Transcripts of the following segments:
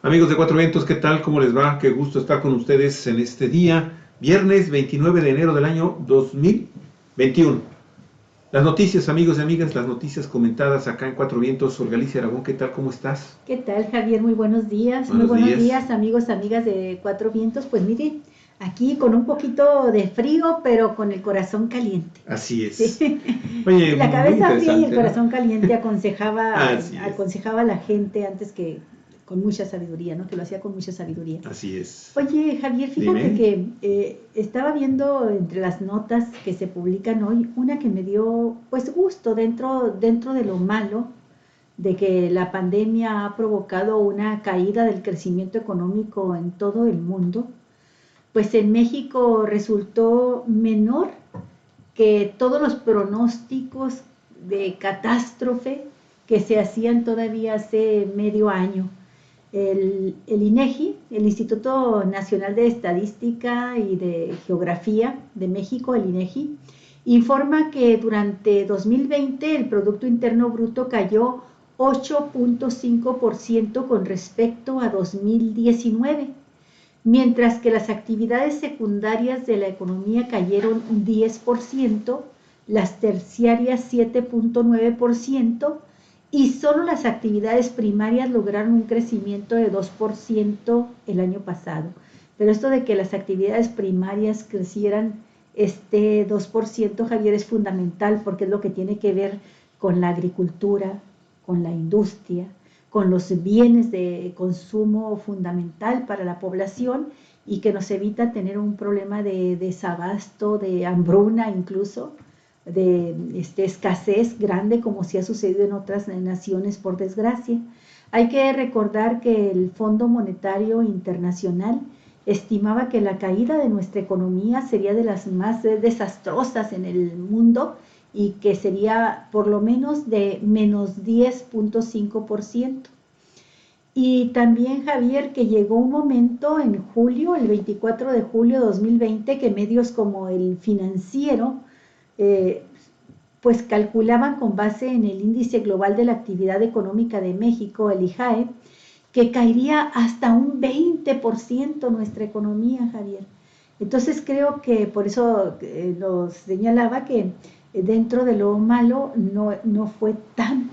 Amigos de Cuatro Vientos, ¿qué tal? ¿Cómo les va? Qué gusto estar con ustedes en este día, viernes 29 de enero del año 2021. Las noticias, amigos y amigas, las noticias comentadas acá en Cuatro Vientos. Sol Galicia Aragón, ¿qué tal? ¿Cómo estás? ¿Qué tal, Javier? Muy buenos días. Muy Buenos buenos días. días, amigos, amigas de Cuatro Vientos. Pues mire, aquí con un poquito de frío, pero con el corazón caliente. Así Sí. es. Oye, La muy cabeza fría y el interesante, ¿no? corazón caliente aconsejaba, Así es, aconsejaba a la gente antes que con mucha sabiduría, ¿no? Que lo hacía con mucha sabiduría. así es. Oye, Javier, fíjate Dime. que estaba viendo entre las notas que se publican hoy una que me dio, pues, gusto dentro de lo malo de que la pandemia ha provocado una caída del crecimiento económico en todo el mundo, pues en México resultó menor que todos los pronósticos de catástrofe que se hacían todavía hace medio año. El INEGI, el Instituto Nacional de Estadística y de Geografía de México, el INEGI, informa que durante 2020 el Producto Interno Bruto cayó 8.5% con respecto a 2019, mientras que las actividades secundarias de la economía cayeron 10%, las terciarias 7.9%, y solo las actividades primarias lograron un crecimiento de 2% el año pasado. Pero esto de que las actividades primarias crecieran este 2%, Javier, es fundamental porque es lo que tiene que ver con la agricultura, con la industria, con los bienes de consumo fundamental para la población y que nos evita tener un problema de desabasto, de hambruna incluso, de escasez grande como sí ha sucedido en otras naciones por desgracia. Hay que recordar que el Fondo Monetario Internacional estimaba que la caída de nuestra economía sería de las más desastrosas en el mundo y que sería por lo menos de menos 10.5%. Y también, Javier, que llegó un momento en julio, el 24 de julio de 2020, que medios como el Financiero eh, pues calculaban con base en el Índice Global de la Actividad Económica de México, el IJAE, que caería hasta un 20% nuestra economía, Javier. Entonces creo que por eso nos señalaba que dentro de lo malo no fue tan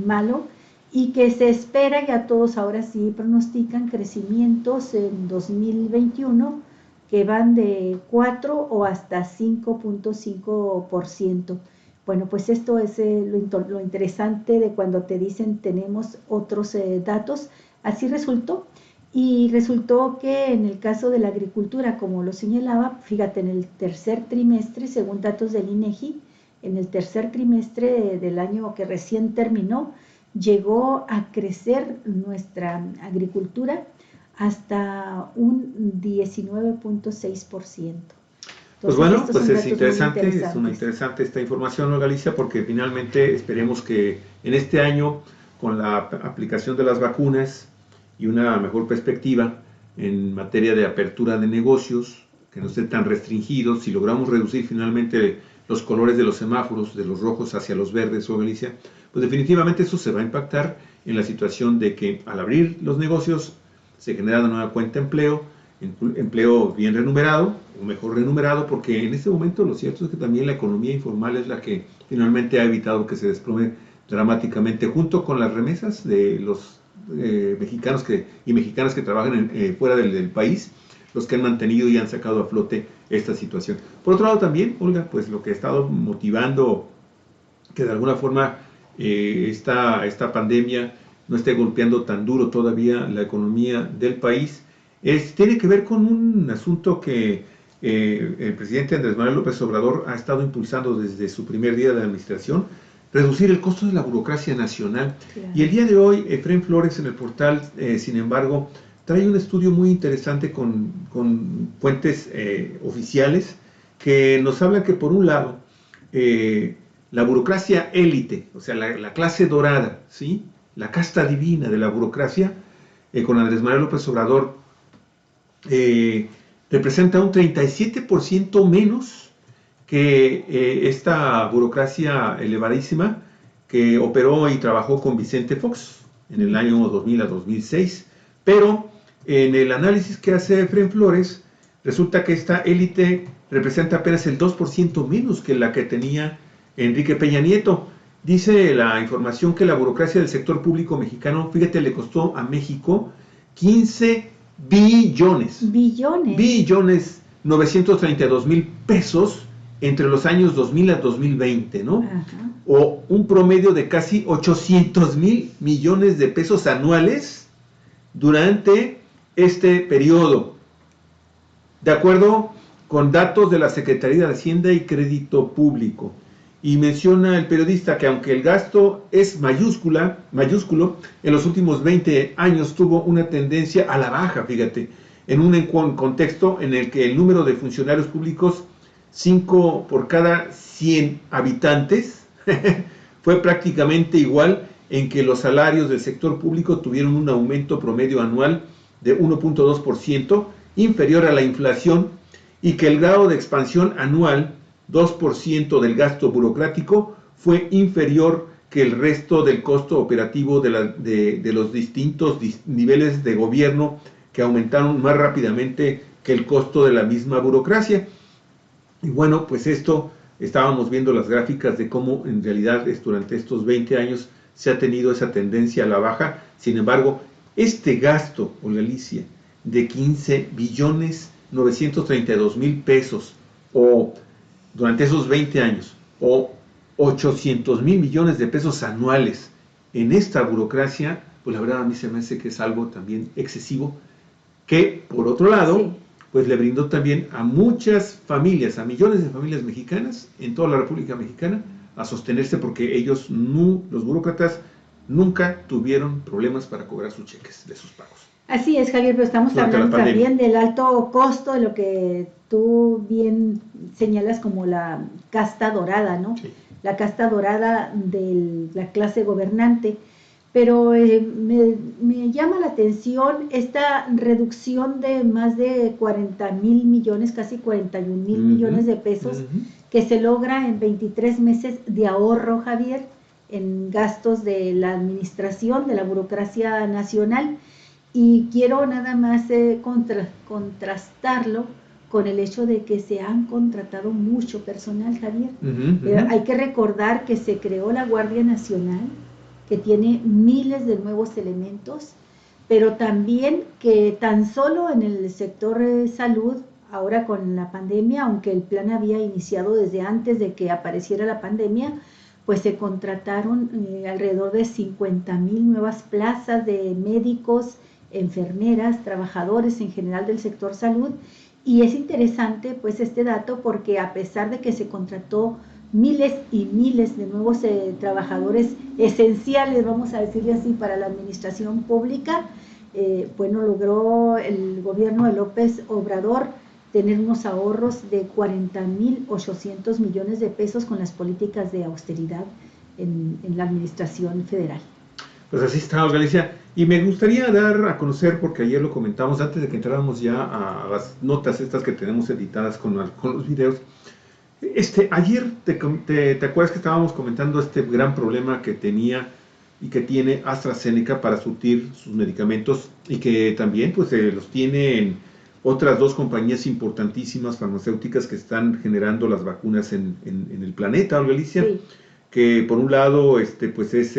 malo y que se espera, ya todos ahora sí pronostican crecimientos en 2021 que van de 4 o hasta 5.5%. Bueno, pues esto es lo interesante de cuando te dicen tenemos otros datos. Así resultó. Y resultó que en el caso de la agricultura, como lo señalaba, fíjate, en el tercer trimestre, según datos del INEGI, en el tercer trimestre del año que recién terminó, llegó a crecer nuestra agricultura hasta un 19.6%. Pues Entonces, bueno, estos pues son datos muy es una interesantes. interesante esta información, ¿no, Galicia? Porque finalmente esperemos que en este año, con la aplicación de las vacunas y una mejor perspectiva en materia de apertura de negocios, que no estén tan restringidos, si logramos reducir finalmente los colores de los semáforos, de los rojos hacia los verdes, ¿o Galicia? Pues definitivamente eso se va a impactar en la situación de que al abrir los negocios se genera una nueva fuente de empleo bien remunerado o mejor remunerado, porque en este momento lo cierto es que también la economía informal es la que finalmente ha evitado que se desplome dramáticamente, junto con las remesas de los mexicanos y mexicanas que trabajan fuera del país, los que han mantenido y han sacado a flote esta situación. Por otro lado también, Olga, pues lo que ha estado motivando que de alguna forma esta pandemia no esté golpeando tan duro todavía la economía del país, tiene que ver con un asunto que el presidente Andrés Manuel López Obrador ha estado impulsando desde su primer día de administración, reducir el costo de la burocracia nacional. Claro. Y el día de hoy, Efraín Flores en el portal, sin embargo, trae un estudio muy interesante con fuentes oficiales que nos hablan que por un lado, la burocracia élite, o sea, la clase dorada, ¿sí? La casta divina de la burocracia, con Andrés Manuel López Obrador, representa un 37% menos que esta burocracia elevadísima que operó y trabajó con Vicente Fox en el año 2000 a 2006, Pero en el análisis que hace Efraín Flores, resulta que esta élite representa apenas el 2% menos que la que tenía Enrique Peña Nieto. Dice la información que la burocracia del sector público mexicano, fíjate, le costó a México 15 billones 932 mil pesos entre los años 2000 a 2020, ¿no? Ajá. O un promedio de casi 800 mil millones de pesos anuales durante este periodo, de acuerdo con datos de la Secretaría de Hacienda y Crédito Público. Y menciona el periodista que aunque el gasto es mayúsculo, en los últimos 20 años tuvo una tendencia a la baja, fíjate, en un contexto en el que el número de funcionarios públicos, 5 por cada 100 habitantes, fue prácticamente igual, en que los salarios del sector público tuvieron un aumento promedio anual de 1.2%, inferior a la inflación, y que el grado de expansión anual, 2% del gasto burocrático, fue inferior que el resto del costo operativo de los distintos niveles de gobierno, que aumentaron más rápidamente que el costo de la misma burocracia. Y bueno, pues esto, estábamos viendo las gráficas de cómo en realidad durante estos 20 años se ha tenido esa tendencia a la baja. Sin embargo, este gasto, Olga Alicia, de 15 billones 932 mil pesos, o durante esos 20 años, o 800 mil millones de pesos anuales en esta burocracia, pues la verdad a mí se me hace que es algo también excesivo, que por otro lado, sí, pues le brindó también a muchas familias, a millones de familias mexicanas en toda la República Mexicana, a sostenerse, porque ellos, los burócratas, nunca tuvieron problemas para cobrar sus cheques de sus pagos. Así es, Javier, pero estamos hablando también del alto costo, de lo que tú bien señalas como la casta dorada, ¿no? Sí. La casta dorada de la clase gobernante. Pero me llama la atención esta reducción de más de 40 mil millones, casi 41 mil millones de pesos, que se logra en 23 meses de ahorro, Javier, en gastos de la administración, de la burocracia nacional. Y quiero nada más contrastarlo con el hecho de que se han contratado mucho personal, Javier. Hay que recordar que se creó la Guardia Nacional, que tiene miles de nuevos elementos, pero también que tan solo en el sector salud, ahora con la pandemia, aunque el plan había iniciado desde antes de que apareciera la pandemia, pues se contrataron alrededor de 50,000 nuevas plazas de médicos, enfermeras, trabajadores en general del sector salud. Y es interesante pues este dato, porque a pesar de que se contrató miles y miles de nuevos trabajadores esenciales, vamos a decirle así, para la administración pública, bueno, logró el gobierno de López Obrador tener unos ahorros de 40,800 millones de pesos con las políticas de austeridad en la administración federal. Pues así está, Olga Alicia. Y me gustaría dar a conocer, porque ayer lo comentamos, antes de que entráramos ya a las notas estas que tenemos editadas con los videos. Ayer te acuerdas que estábamos comentando este gran problema que tenía y que tiene AstraZeneca para surtir sus medicamentos, y que también pues los tiene en otras dos compañías importantísimas farmacéuticas que están generando las vacunas en el planeta, Olga Alicia. Sí. Que por un lado pues es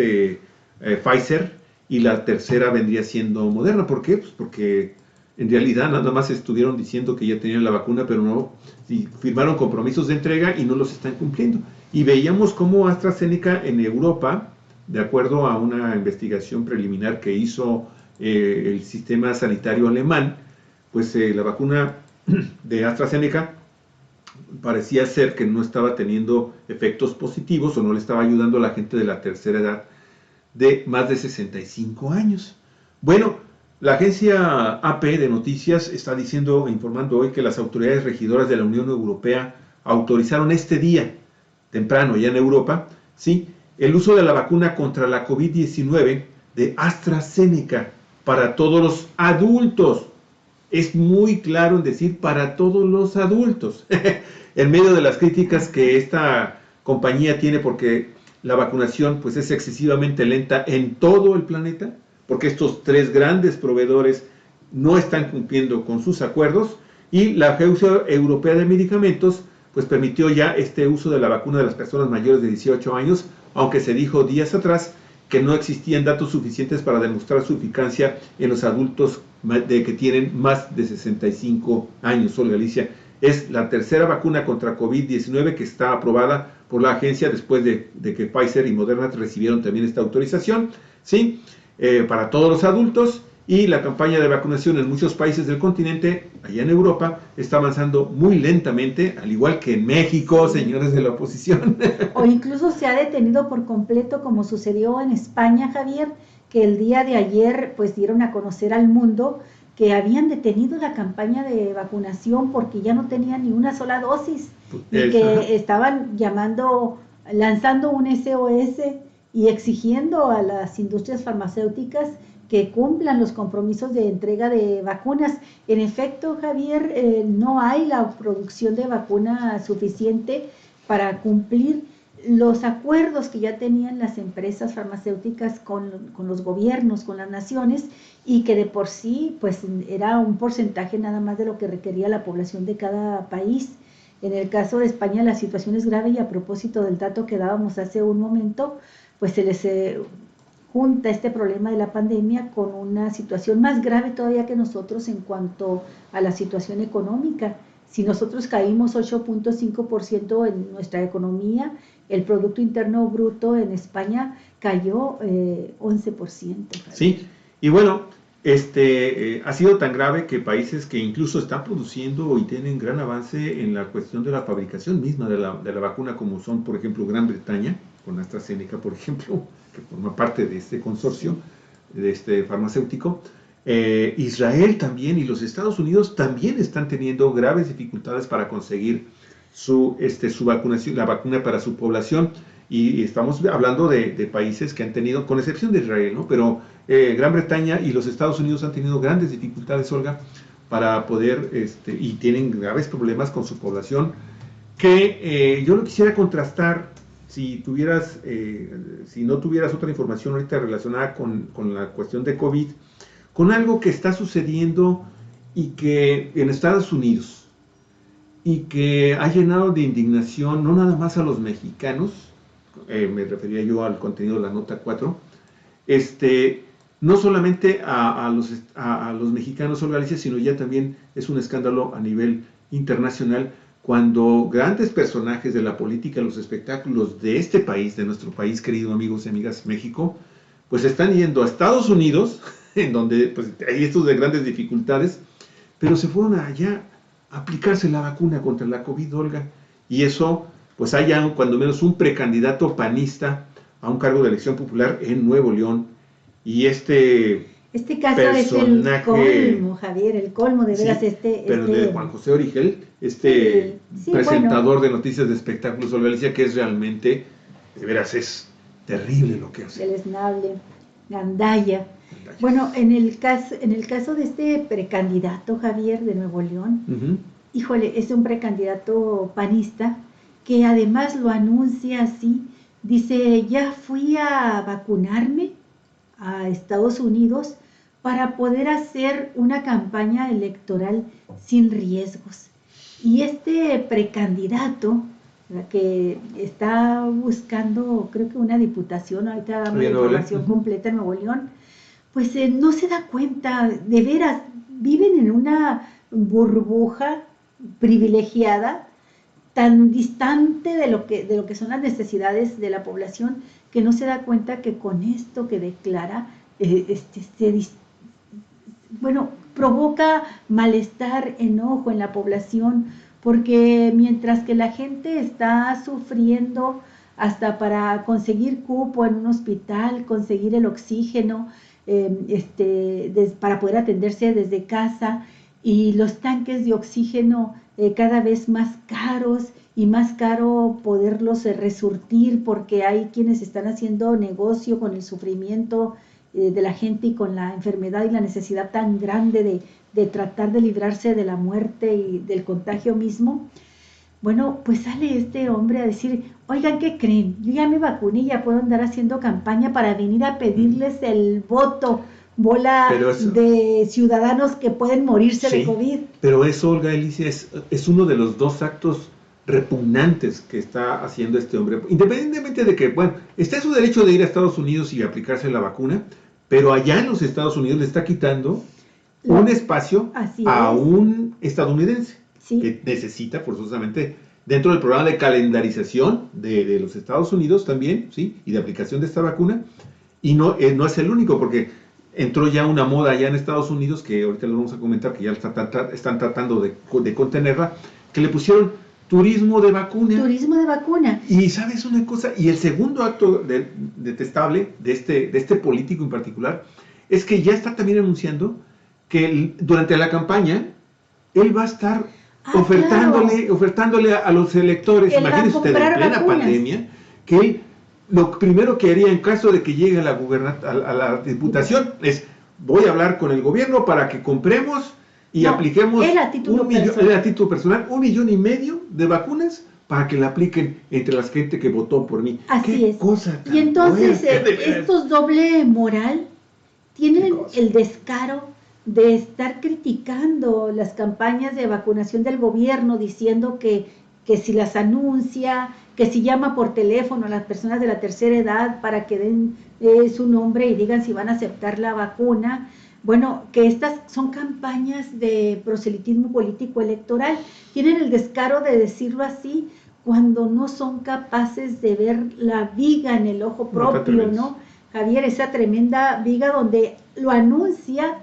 Pfizer, y la tercera vendría siendo Moderna. ¿Por qué? Pues porque en realidad nada más estuvieron diciendo que ya tenían la vacuna, pero no, firmaron compromisos de entrega y no los están cumpliendo. Y veíamos cómo AstraZeneca en Europa, de acuerdo a una investigación preliminar que hizo el sistema sanitario alemán, pues la vacuna de AstraZeneca parecía ser que no estaba teniendo efectos positivos, o no le estaba ayudando a la gente de la tercera edad de más de 65 años. Bueno, la agencia AP de noticias está informando hoy que las autoridades regidoras de la Unión Europea autorizaron este día, temprano ya en Europa, ¿sí?, el uso de la vacuna contra la COVID-19 de AstraZeneca para todos los adultos. Es muy claro en decir para todos los adultos, en medio de las críticas que esta compañía tiene, porque la vacunación pues es excesivamente lenta en todo el planeta, porque estos tres grandes proveedores no están cumpliendo con sus acuerdos, y la Agencia Europea de Medicamentos pues permitió ya este uso de la vacuna de las personas mayores de 18 años, aunque se dijo días atrás que no existían datos suficientes para demostrar su eficacia en los adultos que tienen más de 65 años. Sol Galicia es la tercera vacuna contra COVID-19 que está aprobada por la agencia después de que Pfizer y Moderna recibieron también esta autorización, ¿sí? Para todos los adultos, y la campaña de vacunación en muchos países del continente, allá en Europa, está avanzando muy lentamente, al igual que en México, señores de la oposición. O incluso se ha detenido por completo, como sucedió en España, Javier, que el día de ayer pues dieron a conocer al mundo que habían detenido la campaña de vacunación porque ya no tenían ni una sola dosis, y que estaban lanzando un SOS y exigiendo a las industrias farmacéuticas que cumplan los compromisos de entrega de vacunas. En efecto, Javier, no hay la producción de vacuna suficiente para cumplir los acuerdos que ya tenían las empresas farmacéuticas con los gobiernos, con las naciones, y que de por sí pues era un porcentaje nada más de lo que requería la población de cada país. En el caso de España la situación es grave, y a propósito del dato que dábamos hace un momento, pues se les junta este problema de la pandemia con una situación más grave todavía que nosotros en cuanto a la situación económica. Si nosotros caímos 8.5% en nuestra economía, el Producto Interno Bruto en España cayó 11%. Sí, y bueno, ha sido tan grave que países que incluso están produciendo y tienen gran avance en la cuestión de la fabricación misma de la vacuna, como son, por ejemplo, Gran Bretaña, con AstraZeneca, por ejemplo, que forma parte de este consorcio, de este farmacéutico. Israel también, y los Estados Unidos también están teniendo graves dificultades para conseguir su vacunación, la vacuna para su población, y estamos hablando de países que han tenido, con excepción de Israel, ¿no? Pero Gran Bretaña y los Estados Unidos han tenido grandes dificultades, Olga, para poder, y tienen graves problemas con su población, que yo lo quisiera contrastar, si no tuvieras otra información ahorita relacionada con la cuestión de COVID, con algo que está sucediendo y que en Estados Unidos, y que ha llenado de indignación no nada más a los mexicanos, me refería yo al contenido de la nota 4, no solamente a los mexicanos o Galicia, sino ya también es un escándalo a nivel internacional, cuando grandes personajes de la política, los espectáculos de este país, de nuestro país, querido amigos y amigas, México, pues están yendo a Estados Unidos, en donde pues, hay estos de grandes dificultades, pero se fueron allá a aplicarse la vacuna contra la COVID, Olga, y eso, pues hay ya cuando menos un precandidato panista a un cargo de elección popular en Nuevo León, y este caso personaje, es el colmo, Javier, el colmo de veras. Sí, pero de Juan José Origel, presentador de noticias de espectáculos, Olga Alicia, que es realmente, de veras, es terrible lo que hace. Deleznable, gandalla. Bueno, en el caso de este precandidato, Javier, de Nuevo León, híjole, es un precandidato panista que además lo anuncia así, dice, ya fui a vacunarme a Estados Unidos para poder hacer una campaña electoral sin riesgos. Y este precandidato, que está buscando, creo que una diputación, ahorita damos la información completa en Nuevo León, pues no se da cuenta, de veras, viven en una burbuja privilegiada, tan distante de lo que son las necesidades de la población, que no se da cuenta que con esto que declara, provoca malestar, enojo en la población, porque mientras que la gente está sufriendo hasta para conseguir cupo en un hospital, conseguir el oxígeno, para poder atenderse desde casa, y los tanques de oxígeno cada vez más caros, y más caro poderlos resurtir, porque hay quienes están haciendo negocio con el sufrimiento de la gente y con la enfermedad y la necesidad tan grande de tratar de librarse de la muerte y del contagio mismo. Bueno, pues sale este hombre a decir, oigan, ¿qué creen? Yo ya me vacuné y ya puedo andar haciendo campaña para venir a pedirles el voto, bola de ciudadanos que pueden morirse de COVID. Pero eso, Olga Alicia, es uno de los dos actos repugnantes que está haciendo este hombre. Independientemente de que, bueno, está en su derecho de ir a Estados Unidos y aplicarse la vacuna, pero allá en los Estados Unidos le está quitando un espacio a un estadounidense que necesita forzosamente, dentro del programa de calendarización de los Estados Unidos también, ¿sí? Y de aplicación de esta vacuna, y no es el único, porque entró ya una moda allá en Estados Unidos, que ahorita lo vamos a comentar, que ya están tratando de contenerla, que le pusieron turismo de vacuna. Turismo de vacuna. Y sabes una cosa, y el segundo acto detestable de este político en particular, es que ya está también anunciando que durante la campaña él va a estar ofertándole a los electores, imagínense usted, en plena pandemia, que él lo primero que haría en caso de que llegue a la diputación es, voy a hablar con el gobierno para que compremos y apliquemos él a título personal 1,5 millones de vacunas para que la apliquen entre la gente que votó por mí. Así es. Cosa tan y entonces estos doble moral tienen el descaro de estar criticando las campañas de vacunación del gobierno, diciendo que si las anuncia, que si llama por teléfono a las personas de la tercera edad para que den su nombre y digan si van a aceptar la vacuna. Bueno, que estas son campañas de proselitismo político electoral. Tienen el descaro de decirlo así cuando no son capaces de ver la viga en el ojo propio, ¿no? Javier, esa tremenda viga donde lo anuncia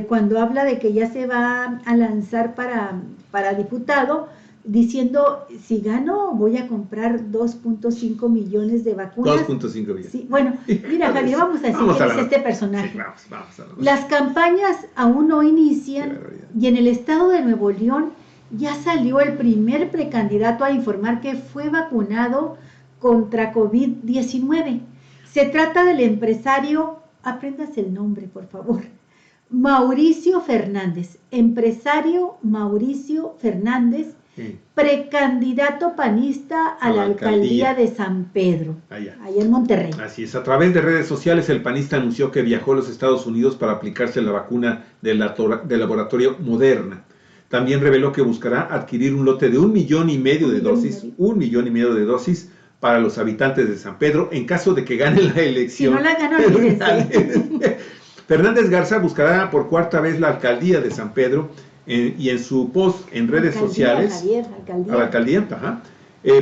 cuando habla de que ya se va a lanzar para diputado, diciendo, si gano, voy a comprar 2.5 millones de vacunas. 2.5 millones. Sí, bueno, mira, Javier, vamos a decir quién es este personaje. Sí, vamos a Las campañas aún no inician y en el estado de Nuevo León ya salió el primer precandidato a informar que fue vacunado contra COVID-19. Se trata del empresario, apréndase el nombre, por favor, Mauricio Fernández, empresario Mauricio Fernández, precandidato panista a la alcaldía de San Pedro, allá en Monterrey. Así es, a través de redes sociales el panista anunció que viajó a los Estados Unidos para aplicarse la vacuna del laboratorio Moderna. También reveló que buscará adquirir un lote de 1,5 millones de dosis, 1,5 millones de dosis para los habitantes de San Pedro en caso de que gane la elección. Si no la gana, olvídense. Fernández Garza buscará por cuarta vez la alcaldía de San Pedro y en su post en redes sociales, Javier, a la alcaldía,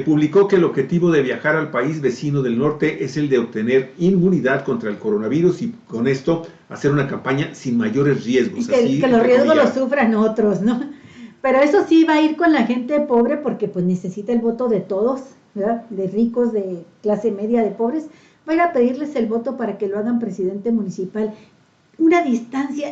publicó que el objetivo de viajar al país vecino del norte es el de obtener inmunidad contra el coronavirus y con esto hacer una campaña sin mayores riesgos. Y que los riesgos los sufran otros, ¿no? Pero eso sí va a ir con la gente pobre porque pues necesita el voto de todos, ¿verdad? De ricos, de clase media, de pobres. Va a ir a pedirles el voto para que lo hagan presidente municipal.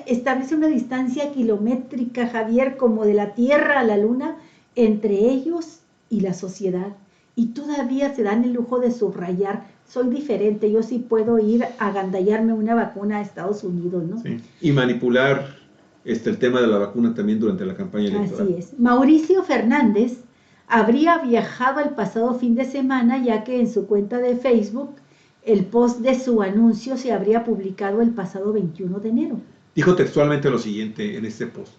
Establece una distancia kilométrica, Javier, como de la Tierra a la Luna, entre ellos y la sociedad. Y todavía se dan el lujo de subrayar, soy diferente, yo sí puedo ir a agandallarme una vacuna a Estados Unidos, ¿no? Sí. Y manipular el tema de la vacuna también durante la campaña electoral. Así es. Mauricio Fernández habría viajado el pasado fin de semana, ya que en su cuenta de Facebook el post de su anuncio se habría publicado el pasado 21 de enero. Dijo textualmente lo siguiente en este post.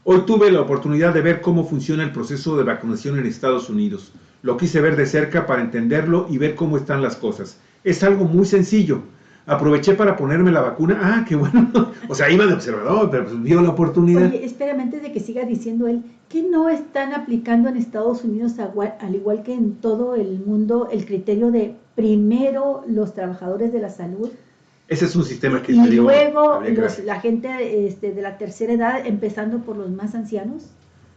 Hoy tuve la oportunidad de ver cómo funciona el proceso de vacunación en Estados Unidos. Lo quise ver de cerca para entenderlo y ver cómo están las cosas. Es algo muy sencillo. Aproveché para ponerme la vacuna. Ah, qué bueno. O sea, iba de observador, pero pues vio la oportunidad. Oye, espérame, antes de que siga diciendo él, ¿qué no están aplicando en Estados Unidos, al igual que en todo el mundo, el criterio de primero los trabajadores de la salud? Ese es un sistema que... Y luego la gente de la tercera edad, empezando por los más ancianos.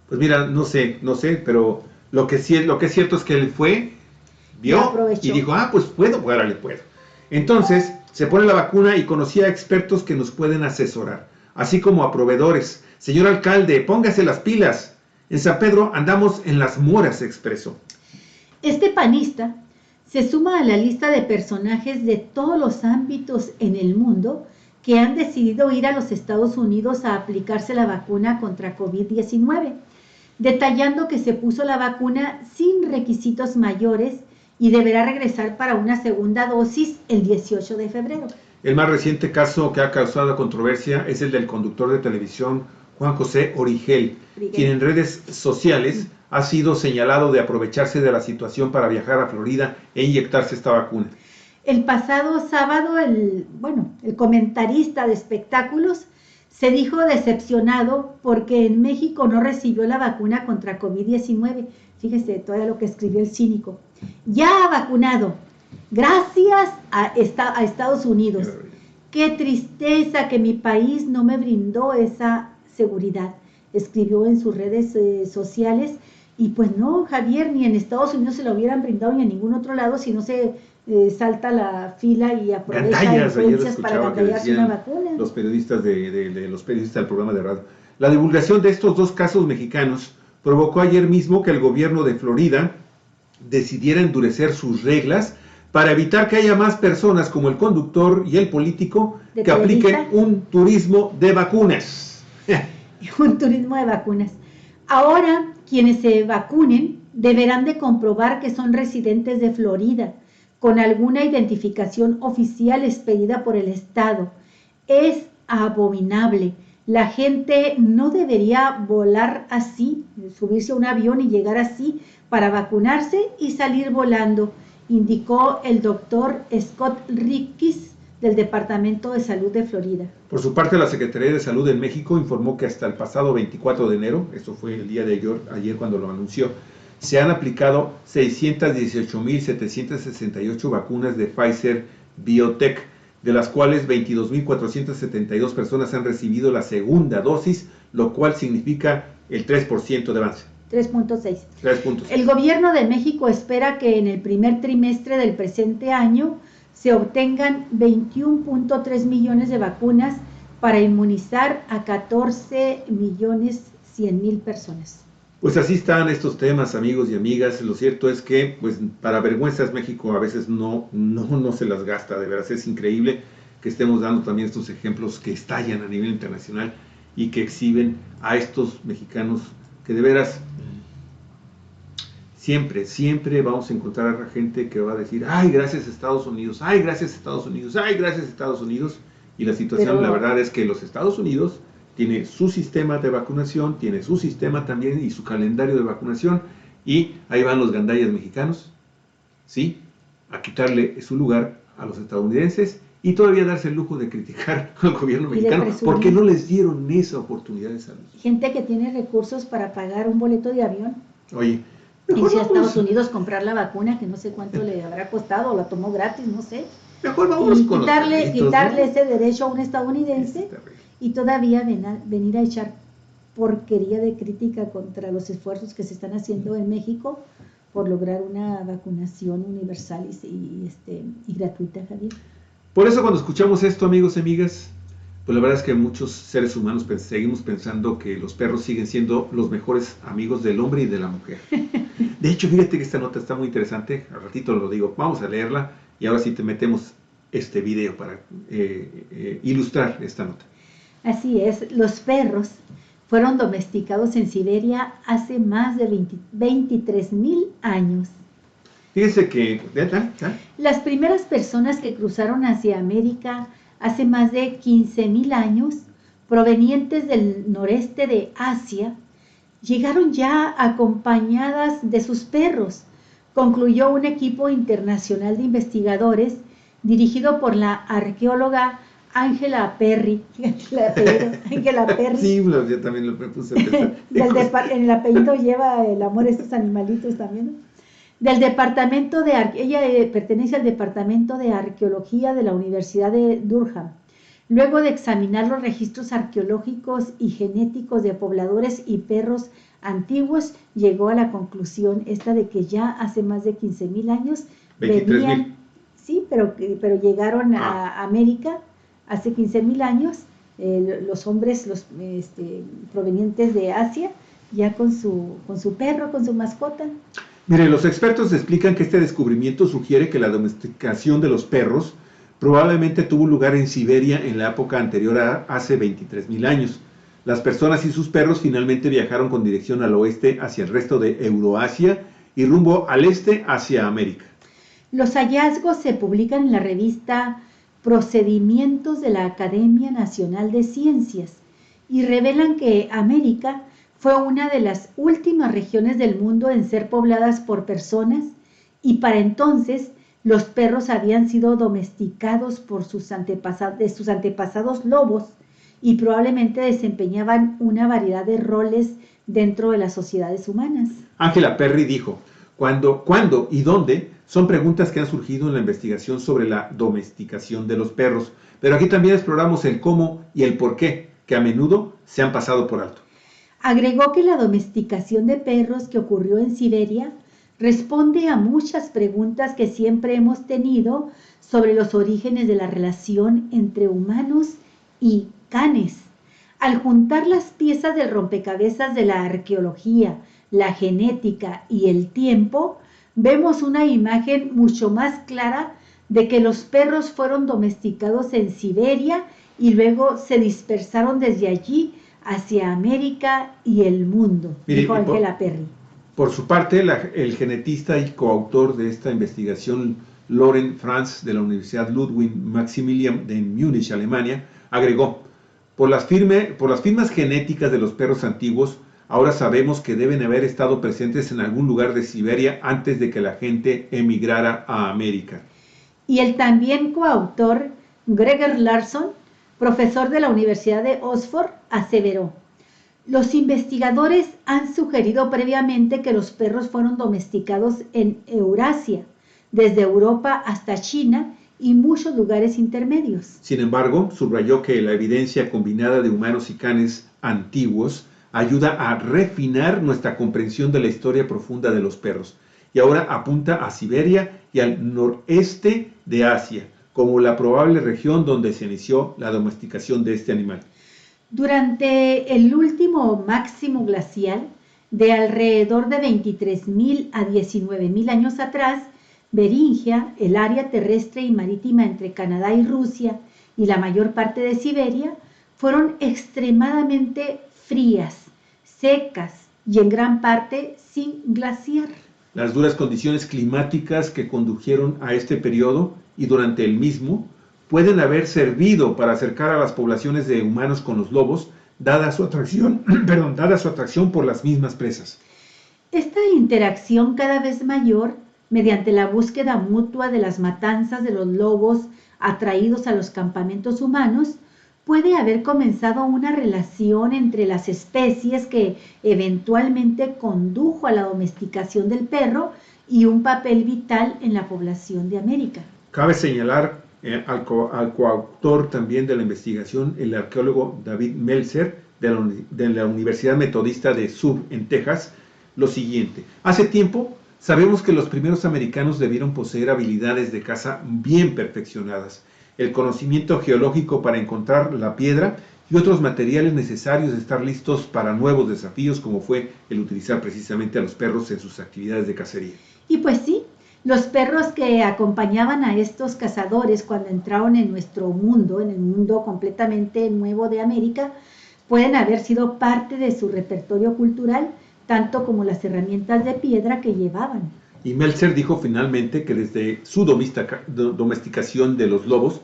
Pues mira, no sé, pero lo que es cierto es que él fue, vio y dijo, pues puedo. Entonces, se pone la vacuna y conocía a expertos que nos pueden asesorar, así como a proveedores. Señor alcalde, póngase las pilas. En San Pedro andamos en las moras, expresó. Este panista se suma a la lista de personajes de todos los ámbitos en el mundo que han decidido ir a los Estados Unidos a aplicarse la vacuna contra COVID-19. detallando que se puso la vacuna sin requisitos mayores y deberá regresar para una segunda dosis el 18 de febrero. El más reciente caso que ha causado controversia es el del conductor de televisión Juan José Origel, quien en redes sociales ha sido señalado de aprovecharse de la situación para viajar a Florida e inyectarse esta vacuna. El pasado sábado, el comentarista de espectáculos se dijo decepcionado porque en México no recibió la vacuna contra COVID-19. Fíjese todavía lo que escribió el cínico. Ya vacunado, gracias a Estados Unidos. Qué tristeza que mi país no me brindó esa seguridad, escribió en sus redes sociales. Y pues no, Javier, ni en Estados Unidos se lo hubieran brindado ni en ningún otro lado si no se salta la fila y aprovecha influencias para gandallarse una vacuna. Los periodistas los periodistas del programa de radio. La divulgación de estos dos casos mexicanos provocó ayer mismo que el gobierno de Florida decidiera endurecer sus reglas para evitar que haya más personas como el conductor y el político que apliquen un turismo de vacunas. Un turismo de vacunas. Ahora, quienes se vacunen deberán de comprobar que son residentes de Florida, con alguna identificación oficial expedida por el Estado. Es abominable. La gente no debería volar así, subirse a un avión y llegar así para vacunarse y salir volando, indicó el doctor Scott Rickis del Departamento de Salud de Florida. Por su parte, la Secretaría de Salud en México informó que hasta el pasado 24 de enero, esto fue el día de ayer cuando lo anunció, se han aplicado 618.768 vacunas de Pfizer BioNTech, de las cuales 22.472 personas han recibido la segunda dosis, lo cual significa el 3% de avance. 3.6. El gobierno de México espera que en el primer trimestre del presente año se obtengan 21.3 millones de vacunas para inmunizar a 14.100.000 personas. Pues así están estos temas, amigos y amigas. Lo cierto es que, pues, para vergüenzas México a veces no se las gasta. De veras, es increíble que estemos dando también estos ejemplos que estallan a nivel internacional y que exhiben a estos mexicanos que de veras siempre vamos a encontrar a gente que va a decir, ay, gracias Estados Unidos, ay, gracias Estados Unidos, ay, gracias Estados Unidos. Y la situación, la verdad es que los Estados Unidos tiene su sistema de vacunación, tiene su sistema también y su calendario de vacunación, y ahí van los gandallas mexicanos, ¿sí?, a quitarle su lugar a los estadounidenses y todavía darse el lujo de criticar al gobierno mexicano porque no les dieron esa oportunidad de salud. Gente que tiene recursos para pagar un boleto de avión. Oye, irse a Estados Unidos, comprar la vacuna, que no sé cuánto le habrá costado, o la tomó gratis, no sé. Mejor vámonos y con quitarle ¿no? ese derecho a un estadounidense y todavía venir a echar porquería de crítica contra los esfuerzos que se están haciendo en México por lograr una vacunación universal y gratuita, Javier. Por eso cuando escuchamos esto, amigos y amigas, pues la verdad es que muchos seres humanos seguimos pensando que los perros siguen siendo los mejores amigos del hombre y de la mujer. De hecho, fíjate que esta nota está muy interesante, al ratito lo digo, vamos a leerla y ahora sí te metemos este video para ilustrar esta nota. Así es, los perros fueron domesticados en Siberia hace más de 23.000 años. Fíjense que las primeras personas que cruzaron hacia América hace más de 15.000 años, provenientes del noreste de Asia, llegaron ya acompañadas de sus perros, concluyó un equipo internacional de investigadores dirigido por la arqueóloga Angela Perry. Angela Perry. Sí, yo también lo puse a pensar. En el apellido lleva el amor a estos animalitos también, ¿no? Del departamento ella pertenece al departamento de arqueología de la Universidad de Durham. Luego de examinar los registros arqueológicos y genéticos de pobladores y perros antiguos, llegó a la conclusión de que ya hace más de 15.000 años 23.000. Sí, pero llegaron a América hace 15.000 años, los hombres provenientes de Asia, ya con su perro, con su mascota. Mire, los expertos explican que este descubrimiento sugiere que la domesticación de los perros probablemente tuvo lugar en Siberia en la época anterior a hace 23.000 años, Las personas y sus perros finalmente viajaron con dirección al oeste hacia el resto de Euroasia y rumbo al este hacia América. Los hallazgos se publican en la revista Procedimientos de la Academia Nacional de Ciencias y revelan que América fue una de las últimas regiones del mundo en ser pobladas por personas y para entonces los perros habían sido domesticados por sus antepasados lobos y probablemente desempeñaban una variedad de roles dentro de las sociedades humanas. Angela Perry dijo, ¿cuándo y dónde? Son preguntas que han surgido en la investigación sobre la domesticación de los perros, pero aquí también exploramos el cómo y el por qué, que a menudo se han pasado por alto. Agregó que la domesticación de perros que ocurrió en Siberia responde a muchas preguntas que siempre hemos tenido sobre los orígenes de la relación entre humanos y canes. Al juntar las piezas del rompecabezas de la arqueología, la genética y el tiempo, vemos una imagen mucho más clara de que los perros fueron domesticados en Siberia y luego se dispersaron desde allí hacia América y el mundo, dijo Angela Perry. Por su parte, el genetista y coautor de esta investigación, Loren Franz, de la Universidad Ludwig Maximilian de Múnich, Alemania, agregó, por las firmas genéticas de los perros antiguos, ahora sabemos que deben haber estado presentes en algún lugar de Siberia antes de que la gente emigrara a América. Y el también coautor, Greger Larsson, profesor de la Universidad de Oxford, aseveró, los investigadores han sugerido previamente que los perros fueron domesticados en Eurasia, desde Europa hasta China y muchos lugares intermedios. Sin embargo, subrayó que la evidencia combinada de humanos y canes antiguos ayuda a refinar nuestra comprensión de la historia profunda de los perros, y ahora apunta a Siberia y al noreste de Asia, como la probable región donde se inició la domesticación de este animal. Durante el último máximo glacial, de alrededor de 23.000 a 19.000 años atrás, Beringia, el área terrestre y marítima entre Canadá y Rusia y la mayor parte de Siberia, fueron extremadamente frías, secas y en gran parte sin glaciar. Las duras condiciones climáticas que condujeron a este periodo y durante el mismo pueden haber servido para acercar a las poblaciones de humanos con los lobos, dada su atracción por las mismas presas. Esta interacción cada vez mayor, mediante la búsqueda mutua de las matanzas de los lobos atraídos a los campamentos humanos, puede haber comenzado una relación entre las especies que eventualmente condujo a la domesticación del perro y un papel vital en la población de América. Cabe señalar al coautor también de la investigación, el arqueólogo David Meltzer, de la Universidad Metodista de Sub en Texas, lo siguiente. Hace tiempo sabemos que los primeros americanos debieron poseer habilidades de caza bien perfeccionadas, el conocimiento geológico para encontrar la piedra y otros materiales necesarios de estar listos para nuevos desafíos, como fue el utilizar precisamente a los perros en sus actividades de cacería. Y pues sí, los perros que acompañaban a estos cazadores cuando entraron en nuestro mundo, en el mundo completamente nuevo de América, pueden haber sido parte de su repertorio cultural, tanto como las herramientas de piedra que llevaban. Y Meltzer dijo finalmente que desde su domesticación de los lobos,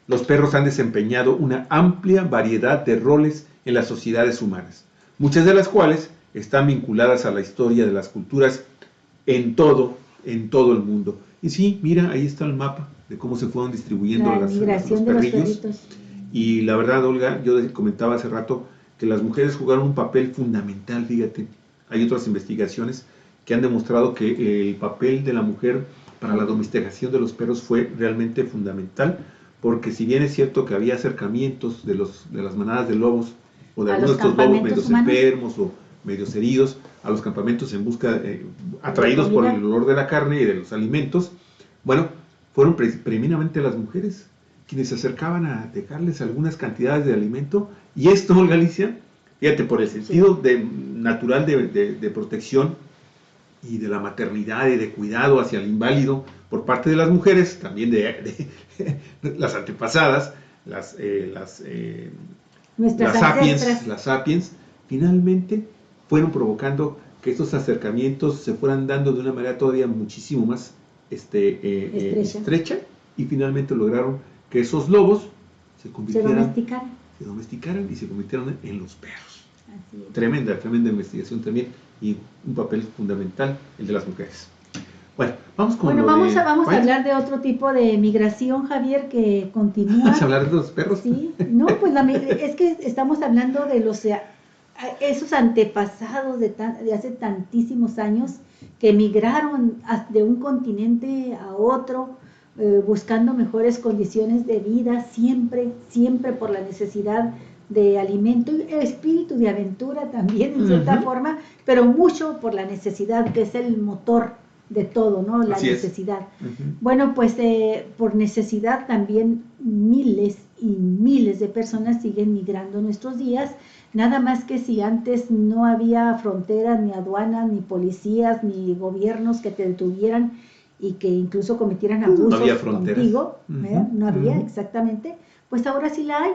los perros han desempeñado una amplia variedad de roles en las sociedades humanas, muchas de las cuales están vinculadas a la historia de las culturas en todo el mundo. Y sí, mira, ahí está el mapa de cómo se fueron distribuyendo los perrillos. Y la verdad, Olga, yo comentaba hace rato que las mujeres jugaron un papel fundamental, fíjate. Hay otras investigaciones que han demostrado que el papel de la mujer para la domesticación de los perros fue realmente fundamental, porque si bien es cierto que había acercamientos de las manadas de lobos, o de algunos de estos lobos medios enfermos o medios heridos, a los campamentos en busca, atraídos por el olor de la carne y de los alimentos, bueno, fueron preeminentemente las mujeres quienes se acercaban a dejarles algunas cantidades de alimento, y esto, Galicia, fíjate, por el sentido natural de protección y de la maternidad y de cuidado hacia el inválido por parte de las mujeres, también de las antepasadas, las Nuestras ancestras. las sapiens, finalmente fueron provocando que estos acercamientos se fueran dando de una manera todavía muchísimo más estrecha, y finalmente lograron que esos lobos se domesticaran y se convirtieron en los perros. Así es. Tremenda investigación también, y un papel fundamental el de las mujeres. Bueno, vamos vamos a hablar de otro tipo de migración, Javier, que continúa. ¿Vamos a hablar de los perros? Sí, no, pues es que estamos hablando de esos antepasados de hace tantísimos años que migraron de un continente a otro, buscando mejores condiciones de vida, siempre por la necesidad de alimento y el espíritu de aventura también, en cierta forma, pero mucho por la necesidad, que es el motor de todo, ¿no? La necesidad. Bueno, pues por necesidad también miles y miles de personas siguen migrando en nuestros días, nada más que si antes no había fronteras, ni aduanas, ni policías, ni gobiernos que te detuvieran y que incluso cometieran abusos contigo, no había, exactamente, pues ahora sí la hay.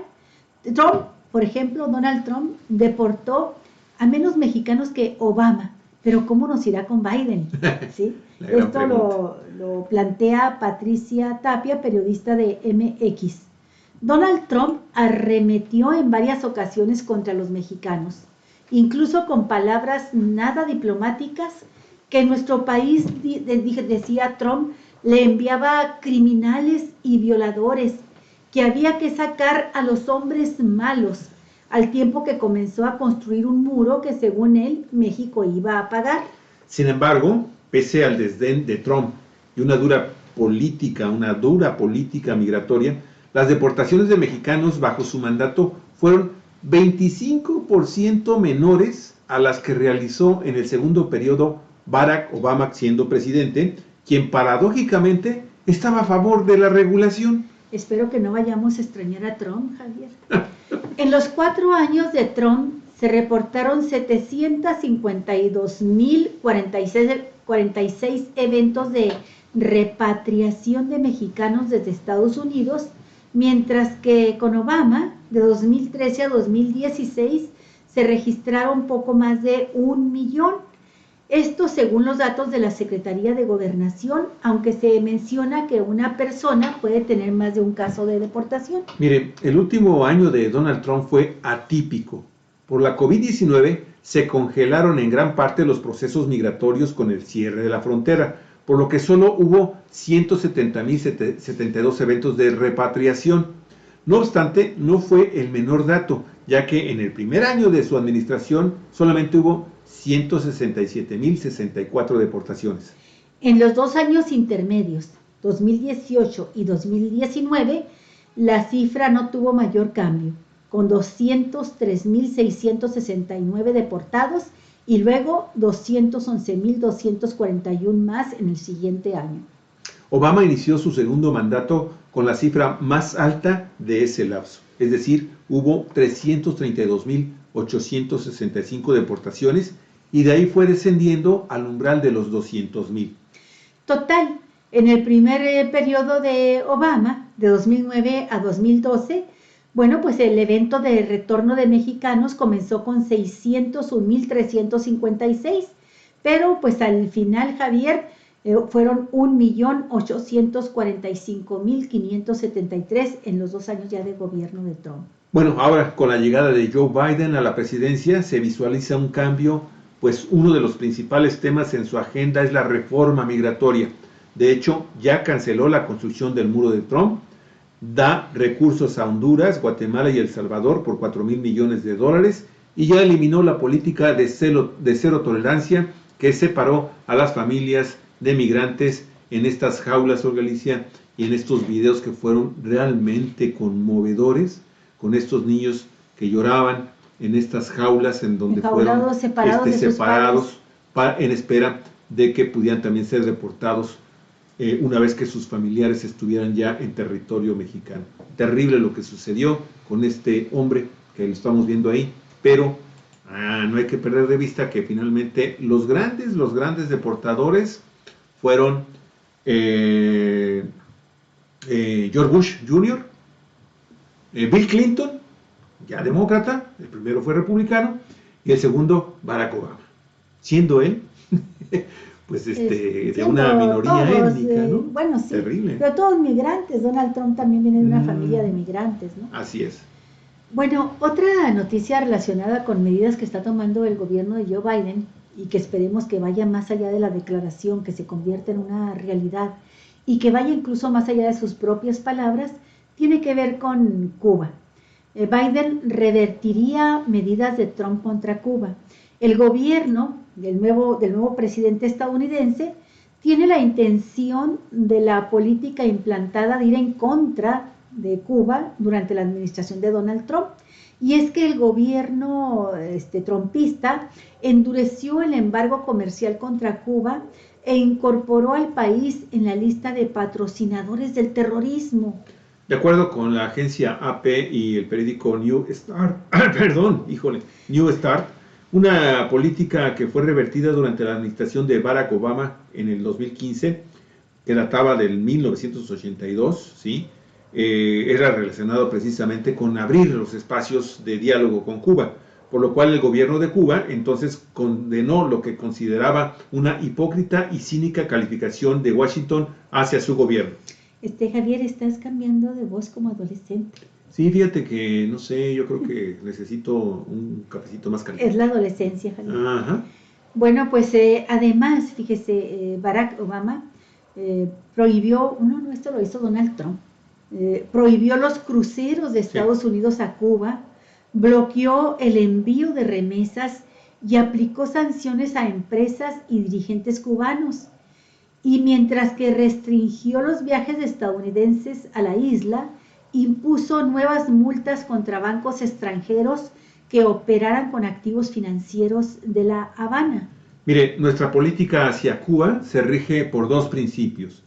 Trump, por ejemplo, Donald Trump deportó a menos mexicanos que Obama. Pero ¿cómo nos irá con Biden? ¿Sí? Esto lo plantea Patricia Tapia, periodista de MX. Donald Trump arremetió en varias ocasiones contra los mexicanos, incluso con palabras nada diplomáticas que nuestro país, decía Trump, le enviaba criminales y violadores, que había que sacar a los hombres malos, al tiempo que comenzó a construir un muro que, según él, México iba a pagar. Sin embargo, pese al desdén de Trump y una dura política migratoria, las deportaciones de mexicanos bajo su mandato fueron 25% menores a las que realizó en el segundo periodo Barack Obama siendo presidente, quien paradójicamente estaba a favor de la regulación. Espero que no vayamos a extrañar a Trump, Javier. En los 4 años de Trump se reportaron 752.046 eventos de repatriación de mexicanos desde Estados Unidos, mientras que con Obama, de 2013 a 2016, se registraron poco más de 1 millón. Esto según los datos de la Secretaría de Gobernación, aunque se menciona que una persona puede tener más de un caso de deportación. Mire, el último año de Donald Trump fue atípico. Por la COVID-19 se congelaron en gran parte los procesos migratorios con el cierre de la frontera, por lo que solo hubo 170.072 eventos de repatriación. No obstante, no fue el menor dato, ya que en el primer año de su administración solamente hubo 167.064 deportaciones. En los 2 años intermedios, 2018 y 2019, la cifra no tuvo mayor cambio, con 203.669 deportados y luego 211.241 más en el siguiente año. Obama inició su segundo mandato con la cifra más alta de ese lapso, es decir, hubo 332.865 deportaciones, y de ahí fue descendiendo al umbral de los 200.000. Total, en el primer periodo de Obama, de 2009 a 2012, bueno, pues el evento de retorno de mexicanos comenzó con 601.356, pero pues al final, Javier, fueron 1.845.573 en los 2 años ya de gobierno de Trump. Bueno, ahora con la llegada de Joe Biden a la presidencia se visualiza un cambio, pues uno de los principales temas en su agenda es la reforma migratoria. De hecho, ya canceló la construcción del muro de Trump, da recursos a Honduras, Guatemala y El Salvador por $4,000 millones y ya eliminó la política de cero tolerancia que separó a las familias de migrantes en estas jaulas, Galicia, y en estos videos que fueron realmente conmovedores, con estos niños que lloraban en estas jaulas en donde fueron separados en espera de que pudieran también ser deportados una vez que sus familiares estuvieran ya en territorio mexicano. Terrible lo que sucedió con este hombre que lo estamos viendo ahí, pero no hay que perder de vista que finalmente los grandes deportadores fueron George Bush Jr., Bill Clinton ya demócrata, el primero fue republicano, y el segundo Barack Obama, siendo él, pues de una minoría todos, étnica, ¿no? bueno, sí, Terrible. pero todos migrantes. Donald Trump también viene de una familia de migrantes, ¿no? Así es. Bueno, otra noticia relacionada con medidas que está tomando el gobierno de Joe Biden y que esperemos que vaya más allá de la declaración, que se convierta en una realidad y que vaya incluso más allá de sus propias palabras, tiene que ver con Cuba. Biden revertiría medidas de Trump contra Cuba. El gobierno del nuevo presidente estadounidense tiene la intención de la política implantada de ir en contra de Cuba durante la administración de Donald Trump. Y es que el gobierno trumpista endureció el embargo comercial contra Cuba e incorporó al país en la lista de patrocinadores del terrorismo. De acuerdo con la agencia AP y el periódico New Start, New Start, una política que fue revertida durante la administración de Barack Obama en el 2015, que databa del 1982, ¿sí? Era relacionado precisamente con abrir los espacios de diálogo con Cuba, por lo cual el gobierno de Cuba entonces condenó lo que consideraba una hipócrita y cínica calificación de Washington hacia su gobierno. Javier, estás cambiando de voz como adolescente. Sí, fíjate que, no sé, yo creo que necesito un cafecito más caliente. Es la adolescencia, Javier. Ajá. Bueno, pues además, fíjese, Barack Obama prohibió, no, esto lo hizo Donald Trump, prohibió los cruceros de Estados Unidos a Cuba, bloqueó el envío de remesas y aplicó sanciones a empresas y dirigentes cubanos. Y mientras que restringió los viajes estadounidenses a la isla, impuso nuevas multas contra bancos extranjeros que operaran con activos financieros de La Habana. Mire, nuestra política hacia Cuba se rige por dos principios.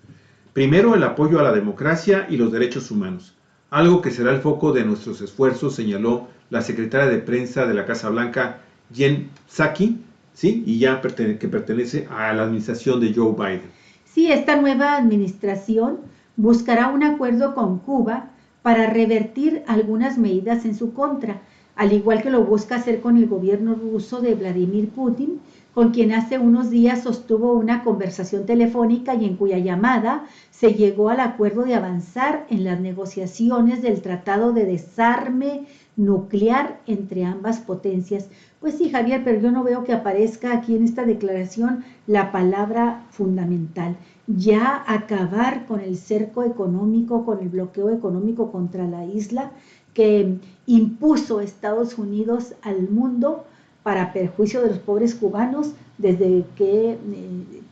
Primero, el apoyo a la democracia y los derechos humanos, algo que será el foco de nuestros esfuerzos, señaló la secretaria de prensa de la Casa Blanca, Jen Psaki, ¿sí? Y ya que pertenece a la administración de Joe Biden. Sí, esta nueva administración buscará un acuerdo con Cuba para revertir algunas medidas en su contra, al igual que lo busca hacer con el gobierno ruso de Vladimir Putin, con quien hace unos días sostuvo una conversación telefónica y en cuya llamada se llegó al acuerdo de avanzar en las negociaciones del Tratado de Desarme Nuclear entre ambas potencias. Pues sí, Javier, pero yo no veo que aparezca aquí en esta declaración la palabra fundamental. Ya acabar con el cerco económico, con el bloqueo económico contra la isla que impuso Estados Unidos al mundo para perjuicio de los pobres cubanos desde que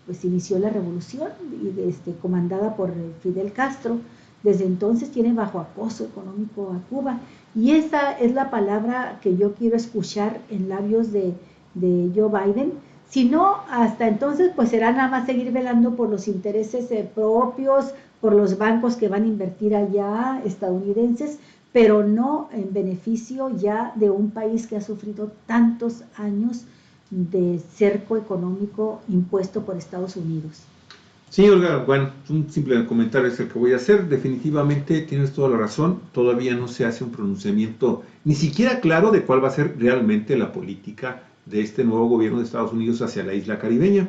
pues inició la revolución comandada por Fidel Castro. Desde entonces tiene bajo acoso económico a Cuba. Y esa es la palabra que yo quiero escuchar en labios de Joe Biden. Si no, hasta entonces pues será nada más seguir velando por los intereses propios, por los bancos que van a invertir allá, estadounidenses, pero no en beneficio ya de un país que ha sufrido tantos años de cerco económico impuesto por Estados Unidos. Sí, Olga, bueno, un simple comentario es el que voy a hacer. Definitivamente tienes toda la razón. Todavía no se hace un pronunciamiento ni siquiera claro de cuál va a ser realmente la política de este nuevo gobierno de Estados Unidos hacia la isla caribeña.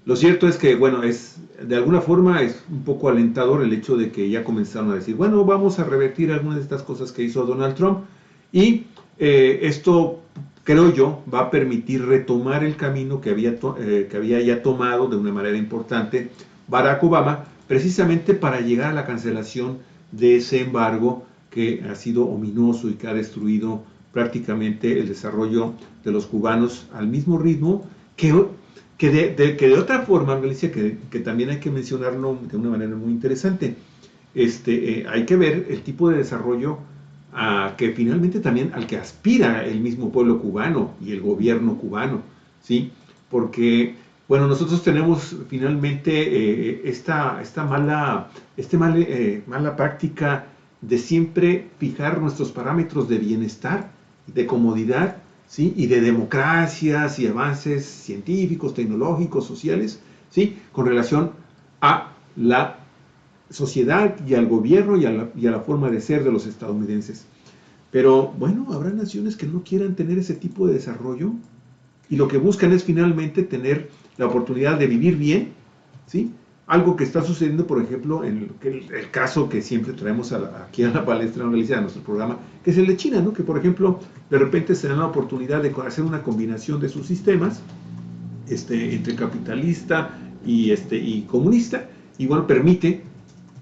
Lo cierto es que, bueno, de alguna forma es un poco alentador el hecho de que ya comenzaron a decir, bueno, vamos a revertir algunas de estas cosas que hizo Donald Trump y esto, creo yo, va a permitir retomar el camino que había ya tomado de una manera importante Barack Obama, precisamente para llegar a la cancelación de ese embargo que ha sido ominoso y que ha destruido prácticamente el desarrollo de los cubanos al mismo ritmo que de otra forma, Galicia, que también hay que mencionarlo de una manera muy interesante. Hay que ver el tipo de desarrollo que finalmente también al que aspira el mismo pueblo cubano y el gobierno cubano, ¿sí? Porque, bueno, nosotros tenemos finalmente esta mala práctica de siempre fijar nuestros parámetros de bienestar, de comodidad, ¿sí? Y de democracias y avances científicos, tecnológicos, sociales, ¿sí? Con relación a la sociedad y al gobierno y a la forma de ser de los estadounidenses. Pero bueno, habrá naciones que no quieran tener ese tipo de desarrollo y lo que buscan es finalmente tener la oportunidad de vivir bien, ¿sí? Algo que está sucediendo, por ejemplo, en el caso que siempre traemos aquí a la palestra en Galicia, a nuestro programa, que es el de China, ¿no? Que, por ejemplo, de repente se dan la oportunidad de hacer una combinación de sus sistemas, entre capitalista y comunista, y bueno, permite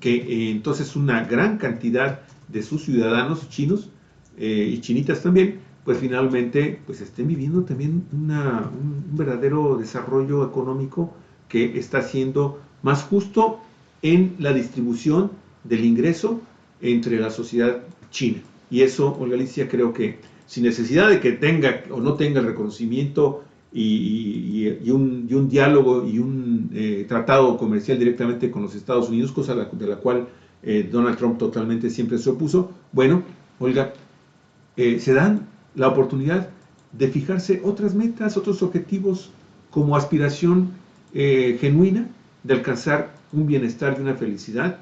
que entonces una gran cantidad de sus ciudadanos chinos y chinitas también, pues finalmente pues estén viviendo también un verdadero desarrollo económico que está siendo más justo en la distribución del ingreso entre la sociedad china. Y eso, Olga Alicia, creo que sin necesidad de que tenga o no tenga el reconocimiento y un diálogo y un tratado comercial directamente con los Estados Unidos, cosa de la cual Donald Trump totalmente siempre se opuso. Bueno, Olga, se dan la oportunidad de fijarse otras metas, otros objetivos como aspiración genuina de alcanzar un bienestar y una felicidad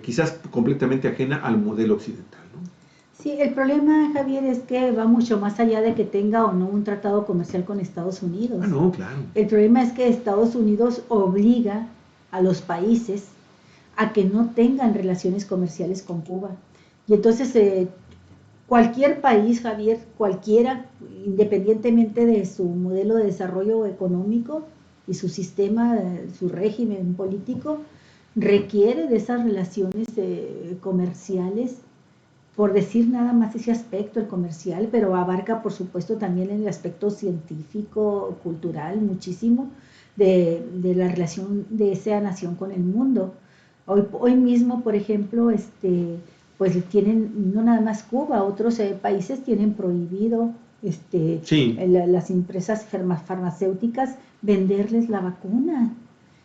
quizás completamente ajena al modelo occidental, ¿no? Sí, el problema, Javier, es que va mucho más allá de que tenga o no un tratado comercial con Estados Unidos. Ah, no, claro. El problema es que Estados Unidos obliga a los países a que no tengan relaciones comerciales con Cuba. Y entonces cualquier país, Javier, cualquiera, independientemente de su modelo de desarrollo económico y su sistema, su régimen político, requiere de esas relaciones comerciales, por decir nada más ese aspecto, el comercial, pero abarca por supuesto también el aspecto científico, cultural, muchísimo, de la relación de esa nación con el mundo. Hoy mismo, por ejemplo, pues tienen, no nada más Cuba, otros países tienen prohibido Sí. las empresas farmacéuticas venderles la vacuna.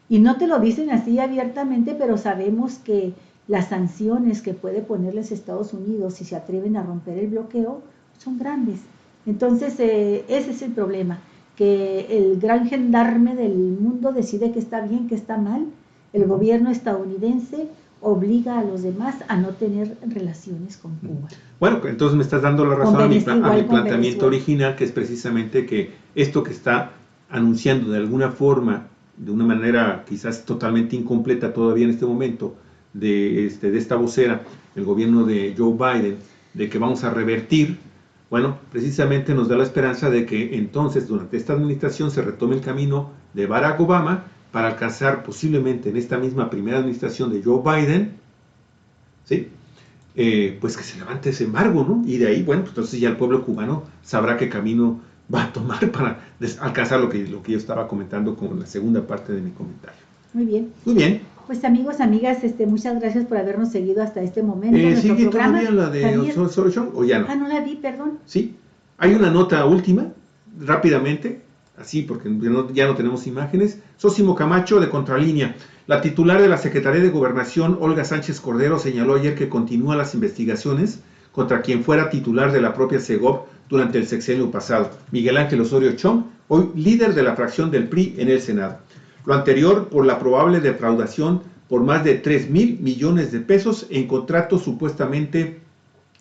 Y no te lo dicen así abiertamente, pero sabemos que las sanciones que puede ponerles Estados Unidos si se atreven a romper el bloqueo son grandes. Entonces, ese es el problema, que el gran gendarme del mundo decide que está bien, que está mal. El gobierno estadounidense obliga a los demás a no tener relaciones con Cuba. Bueno, entonces me estás dando la razón a mi planteamiento original, que es precisamente que esto que está anunciando de alguna forma, de una manera quizás totalmente incompleta todavía en este momento, de esta vocera, el gobierno de Joe Biden, de que vamos a revertir, bueno, precisamente nos da la esperanza de que entonces durante esta administración se retome el camino de Barack Obama para alcanzar posiblemente en esta misma primera administración de Joe Biden, ¿sí? Pues que se levante ese embargo, ¿no? Y de ahí, bueno, pues entonces ya el pueblo cubano sabrá qué camino va a tomar para alcanzar lo que yo estaba comentando con la segunda parte de mi comentario. Muy bien. Muy bien. Pues amigos, amigas, muchas gracias por habernos seguido hasta este momento. ¿Sigue todavía la de Osorio Chong o ya no? Ah, no la vi, perdón. Sí. Hay una nota última, rápidamente, así porque ya no tenemos imágenes. Zósimo Camacho, de Contralínea. La titular de la Secretaría de Gobernación, Olga Sánchez Cordero, señaló ayer que continúan las investigaciones contra quien fuera titular de la propia Segov durante el sexenio pasado, Miguel Ángel Osorio Chong, hoy líder de la fracción del PRI en el Senado. Lo anterior por la probable defraudación por más de 3,000 millones de pesos en contratos supuestamente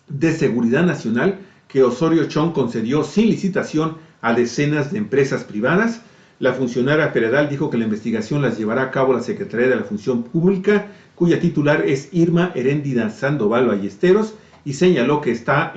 de seguridad nacional que Osorio Chong concedió sin licitación a decenas de empresas privadas. La funcionaria federal dijo que la investigación las llevará a cabo la Secretaría de la Función Pública, cuya titular es Irma Heréndida Sandoval Ballesteros, y señaló que está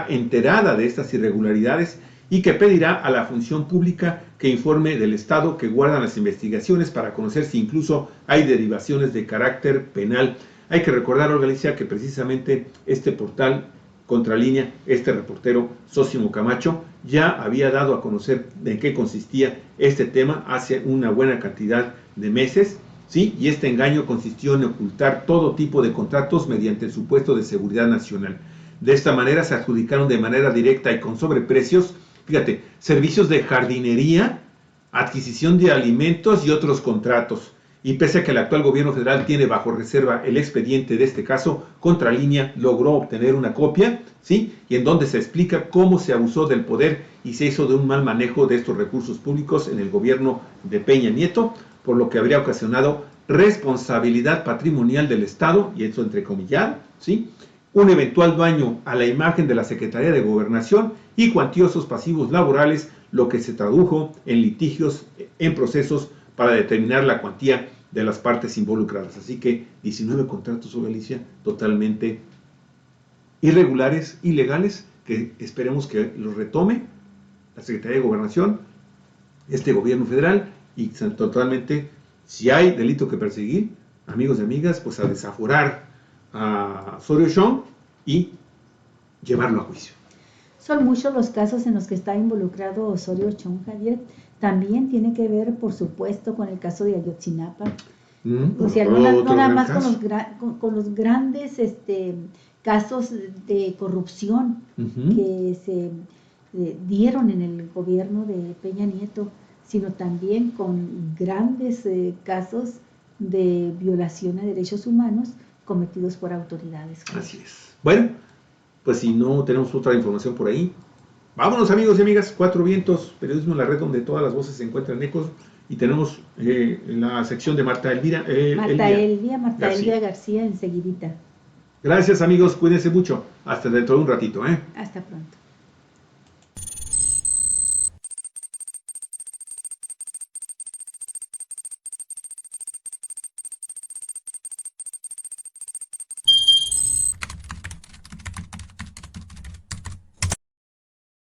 enterada de estas irregularidades y que pedirá a la Función Pública que informe del estado que guardan las investigaciones para conocer si incluso hay derivaciones de carácter penal. Hay que recordar, Olga Alicia, que precisamente este portal Contralínea, este reportero Zósimo Camacho, ya había dado a conocer de qué consistía este tema hace una buena cantidad de meses, ¿sí? Y este engaño consistió en ocultar todo tipo de contratos mediante el supuesto de seguridad nacional. De esta manera se adjudicaron de manera directa y con sobreprecios, fíjate, servicios de jardinería, adquisición de alimentos y otros contratos. Y pese a que el actual gobierno federal tiene bajo reserva el expediente de este caso, Contralínea logró obtener una copia, ¿sí? Y en donde se explica cómo se abusó del poder y se hizo de un mal manejo de estos recursos públicos en el gobierno de Peña Nieto, por lo que habría ocasionado responsabilidad patrimonial del Estado, y eso entrecomillado, ¿sí? un eventual daño a la imagen de la Secretaría de Gobernación y cuantiosos pasivos laborales, lo que se tradujo en litigios en procesos para determinar la cuantía de las partes involucradas. Así que 19 contratos, Alicia, totalmente irregulares, ilegales, que esperemos que los retome la Secretaría de Gobernación, este gobierno federal, y totalmente, si hay delito que perseguir, amigos y amigas, pues a desaforar a Osorio Chong y llevarlo a juicio. Son muchos los casos en los que está involucrado Osorio Chong, Javier. También tiene que ver, por supuesto, con el caso de Ayotzinapa. O sea, no nada más con los grandes casos de corrupción que se dieron en el gobierno de Peña Nieto, sino también con grandes casos de violación a derechos humanos cometidos por autoridades. Así es. Bueno, pues si no tenemos otra información por ahí, vámonos, amigos y amigas. Cuatro Vientos, periodismo en la red donde todas las voces se encuentran ecos, y tenemos la sección de Marta Elvira García enseguidita. Gracias, amigos, cuídense mucho. Hasta dentro de un ratito. Hasta pronto.